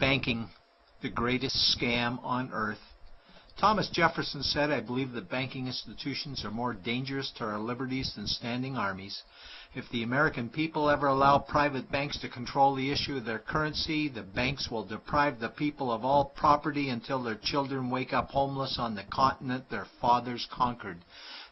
Banking, the greatest scam on earth. Thomas Jefferson said, "I believe that banking institutions are more dangerous to our liberties than standing armies. If the American people ever allow private banks to control the issue of their currency, the banks will deprive the people of all property until their children wake up homeless on the continent their fathers conquered."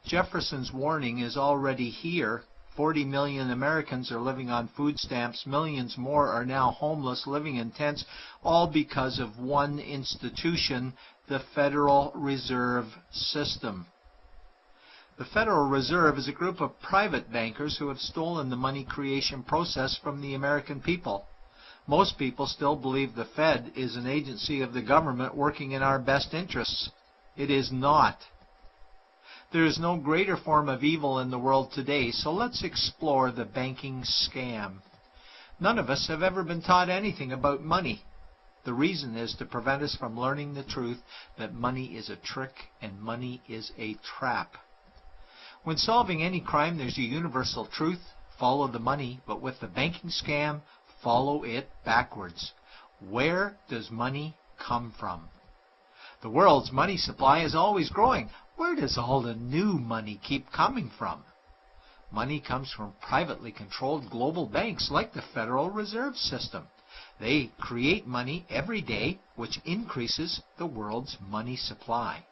Jefferson's warning is already here. 40 million Americans are living on food stamps. Millions more are now homeless, living in tents, all because of one institution, the Federal Reserve System. The Federal Reserve is a group of private bankers who have stolen the money creation process from the American people. Most people still believe the Fed is an agency of the government working in our best interests. It is not. There is no greater form of evil in the world today, so let's explore the banking scam. None of us have ever been taught anything about money. The reason is to prevent us from learning the truth that money is a trick and money is a trap. When solving any crime, there's a universal truth: follow the money, but with the banking scam, follow it backwards. Where does money come from? The world's money supply is always growing. Where does all the new money keep coming from? Money comes from privately controlled global banks like the Federal Reserve System. They create money every day, which increases the world's money supply.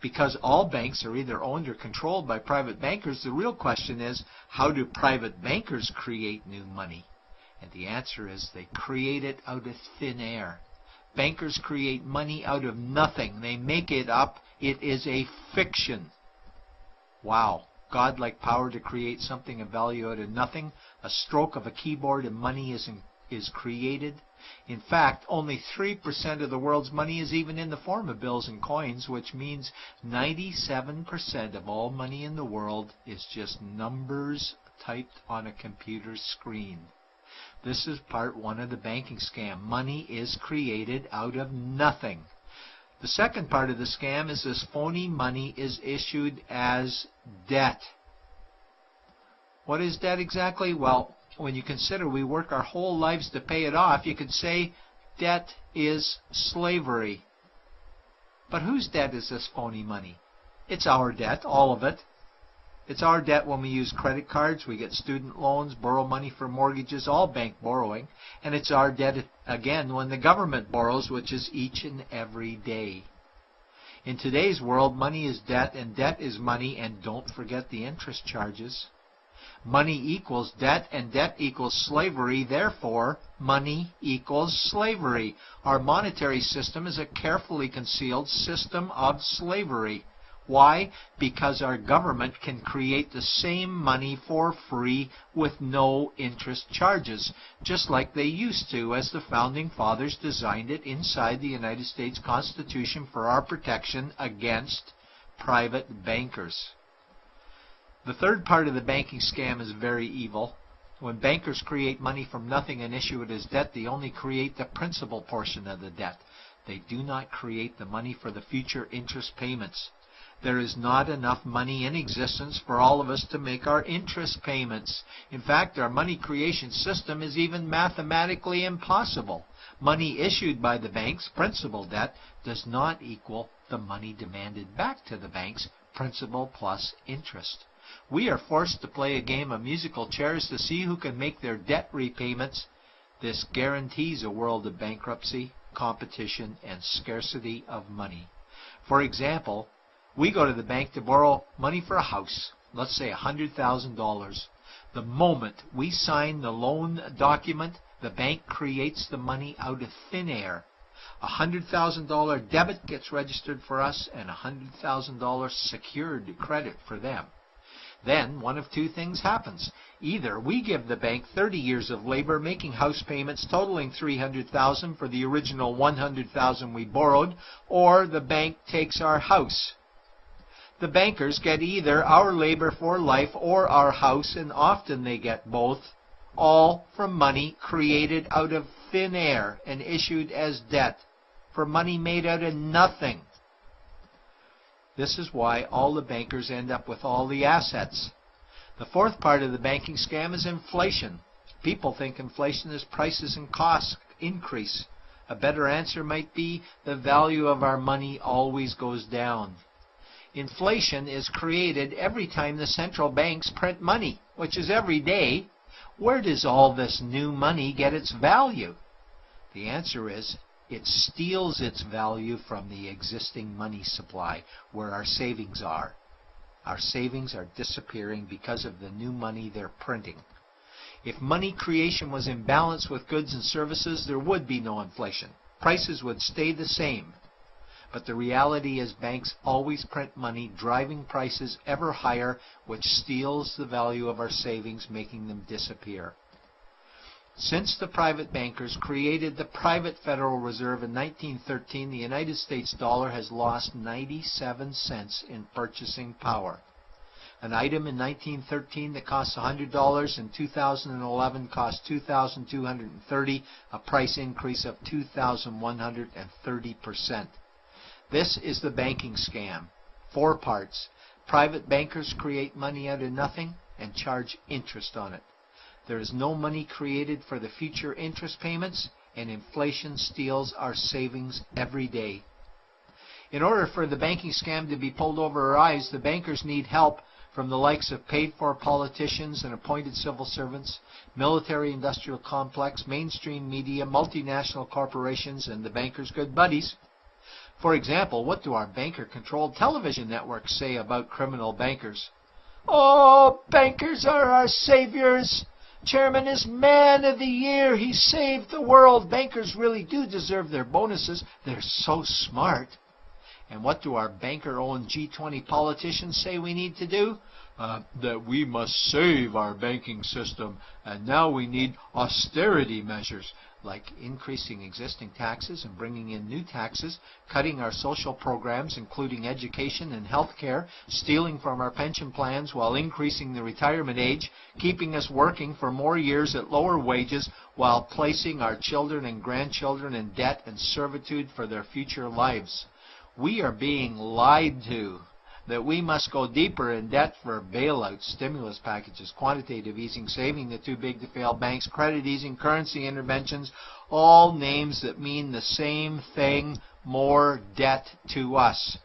Because all banks are either owned or controlled by private bankers, the real question is, how do private bankers create new money? And the answer is they create it out of thin air. Bankers create money out of nothing. They make it up. It is a fiction. Wow. Godlike power to create something of value out of nothing. A stroke of a keyboard and money is created. In fact, only 3% of the world's money is even in the form of bills and coins, which means 97% of all money in the world is just numbers typed on a computer screen. This is part one of the banking scam. Money is created out of nothing. The second part of the scam is this phony money is issued as debt. What is debt exactly? Well, when you consider we work our whole lives to pay it off, you could say debt is slavery. But whose debt is this phony money? It's our debt, all of it. It's our debt when we use credit cards, we get student loans, borrow money for mortgages, all bank borrowing. And it's our debt again when the government borrows, which is each and every day. In today's world, money is debt and debt is money, and don't forget the interest charges. Money equals debt and debt equals slavery, therefore money equals slavery. Our monetary system is a carefully concealed system of slavery. Why? Because our government can create the same money for free with no interest charges, just like they used to, as the Founding Fathers designed it inside the United States Constitution for our protection against private bankers. The third part of the banking scam is very evil. When bankers create money from nothing and issue it as debt, they only create the principal portion of the debt. They do not create the money for the future interest payments. There is not enough money in existence for all of us to make our interest payments. In fact, our money creation system is even mathematically impossible. Money issued by the banks, principal debt, does not equal the money demanded back to the banks, principal plus interest. We are forced to play a game of musical chairs to see who can make their debt repayments. This guarantees a world of bankruptcy, competition, and scarcity of money. For example, we go to the bank to borrow money for a house, let's say $100,000. The moment we sign the loan document, the bank creates the money out of thin air. A $100,000 debit gets registered for us and a $100,000 secured credit for them. Then one of two things happens. Either we give the bank 30 years of labor making house payments totaling $300,000 for the original $100,000 we borrowed, or the bank takes our house. The bankers get either our labor for life or our house, and often they get both, all from money created out of thin air and issued as debt, for money made out of nothing. This is why all the bankers end up with all the assets. The fourth part of the banking scam is inflation. People think inflation is prices and costs increase. A better answer might be the value of our money always goes down. Inflation is created every time the central banks print money, which is every day. Where does all this new money get its value? The answer is it steals its value from the existing money supply, where our savings are. Our savings are disappearing because of the new money they're printing. If money creation was in balance with goods and services, there would be no inflation. Prices would stay the same. But the reality is banks always print money, driving prices ever higher, which steals the value of our savings, making them disappear. Since the private bankers created the private Federal Reserve in 1913, the United States dollar has lost 97 cents in purchasing power. An item in 1913 that cost $100 in 2011 cost $2,230, a price increase of 2,130%. This is the banking scam. 4 parts. Private bankers create money out of nothing and charge interest on it. There is no money created for the future interest payments, and inflation steals our savings every day. In order for the banking scam to be pulled over our eyes, the bankers need help from the likes of paid-for politicians and appointed civil servants, military-industrial complex, mainstream media, multinational corporations, and the bankers' good buddies. For example, what do our banker-controlled television networks say about criminal bankers? Oh, bankers are our saviors. Chairman is Man of the Year. He saved the world. Bankers really do deserve their bonuses. They're so smart. And what do our banker-owned G20 politicians say we need to do? That we must save our banking system, and now we need austerity measures, like increasing existing taxes and bringing in new taxes, cutting our social programs, including education and health care, stealing from our pension plans while increasing the retirement age, keeping us working for more years at lower wages while placing our children and grandchildren in debt and servitude for their future lives. We are being lied to that we must go deeper in debt for bailouts, stimulus packages, quantitative easing, saving the too big to fail banks, credit easing, currency interventions, all names that mean the same thing, more debt to us.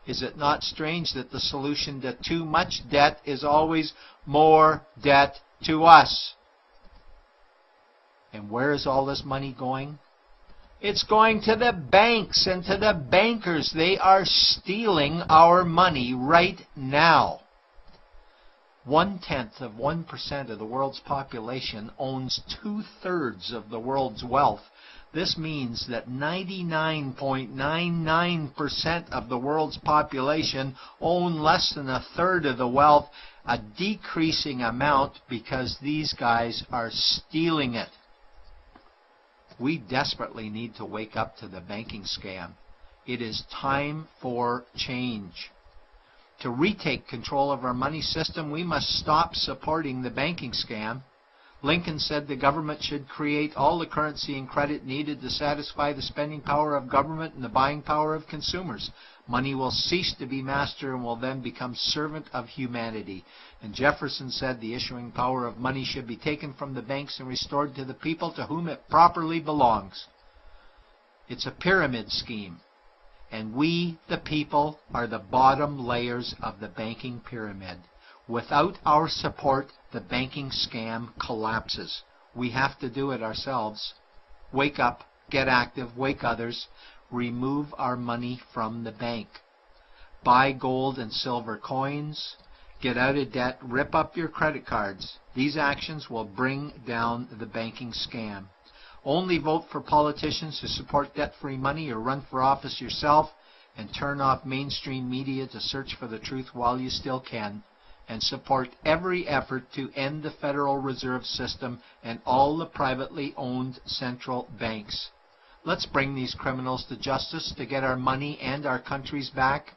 Is it not strange that the solution to too much debt is always more debt to us? And where is all this money going? It's going to the banks and to the bankers. They are stealing our money right now. 0.1% of the world's population owns 2/3 of the world's wealth. This means that 99.99% of the world's population own less than 1/3 of the wealth, a decreasing amount because these guys are stealing it. We desperately need to wake up to the banking scam. It is time for change. To retake control of our money system, we must stop supporting the banking scam. Lincoln said the government should create all the currency and credit needed to satisfy the spending power of government and the buying power of consumers. Money will cease to be master and will then become servant of humanity. And Jefferson said the issuing power of money should be taken from the banks and restored to the people to whom it properly belongs. It's a pyramid scheme. And we, the people, are the bottom layers of the banking pyramid. Without our support, the banking scam collapses. We have to do it ourselves. Wake up, get active, wake others. Remove our money from the bank. Buy gold and silver coins. Get out of debt. Rip up your credit cards. These actions will bring down the banking scam. Only vote for politicians who support debt-free money, or run for office yourself, and turn off mainstream media to search for the truth while you still can. And support every effort to end the Federal Reserve System and all the privately owned central banks. Let's bring these criminals to justice to get our money and our countries back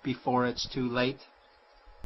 before it's too late.